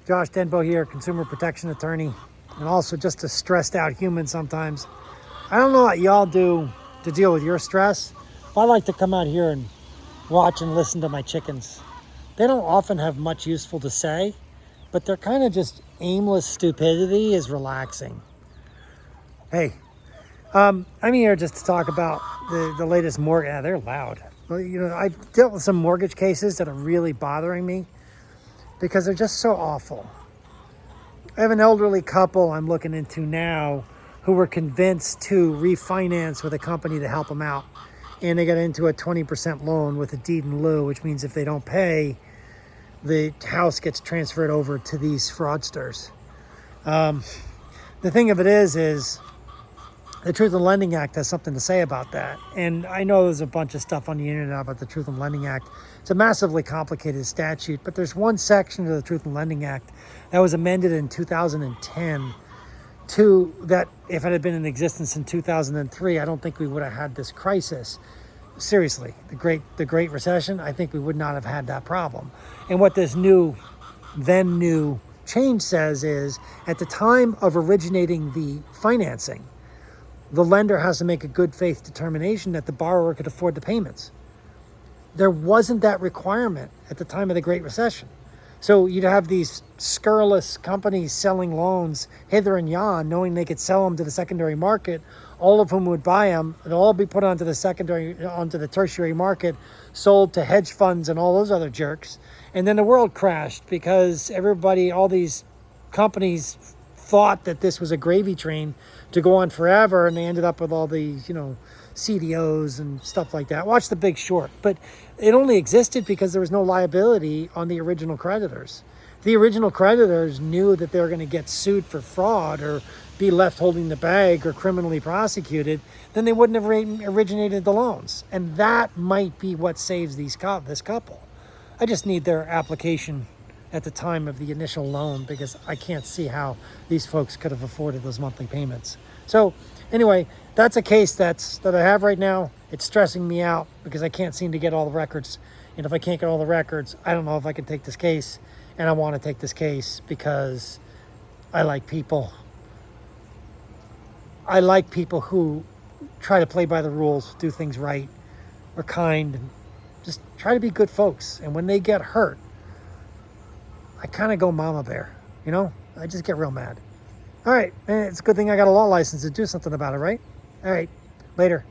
Josh Denbo here, consumer protection attorney, and also just a stressed out human sometimes. I don't know what y'all do to deal with your stress, but I like to come out here and watch and listen to my chickens. They don't often have much useful to say, but their kind of just aimless stupidity is relaxing. Hey, I'm here just to talk about the latest mortgage. Yeah, they're loud. Well, I've dealt with some mortgage cases that are really bothering me because they're just so awful. I have an elderly couple I'm looking into now who were convinced to refinance with a company to help them out. And they got into a 20% loan with a deed in lieu, which means if they don't pay, the house gets transferred over to these fraudsters. The thing of it is the Truth in Lending Act has something to say about that. And I know there's a bunch of stuff on the internet about the Truth in Lending Act. It's a massively complicated statute, but there's one section of the Truth in Lending Act that was amended in 2010 to that if it had been in existence in 2003, I don't think we would have had this crisis. Seriously, the Great Recession, I think we would not have had that problem. And what this new change says is at the time of originating the financing, the lender has to make a good faith determination that the borrower could afford the payments. There wasn't that requirement at the time of the Great Recession. So you'd have these scurrilous companies selling loans hither and yon, knowing they could sell them to the secondary market, all of whom would buy them. They'll all be put onto the tertiary market, sold to hedge funds and all those other jerks. And then the world crashed because all these companies thought that this was a gravy train to go on forever, and they ended up with all these, CDOs and stuff like that. Watch The Big Short. But it only existed because there was no liability on the original creditors. If the original creditors knew that they were going to get sued for fraud or be left holding the bag or criminally prosecuted, then they wouldn't have originated the loans. And that might be what saves this couple. I just need their application at the time of the initial loan because I can't see how these folks could have afforded those monthly payments. So anyway, that's a case that I have right now. It's stressing me out because I can't seem to get all the records. And if I can't get all the records, I don't know if I can take this case. And I want to take this case because I like people. I like people who try to play by the rules, do things right, are kind, and just try to be good folks. And when they get hurt, I kind of go mama bear, I just get real mad. All right, man, it's a good thing I got a law license to do something about it, right? All right, later.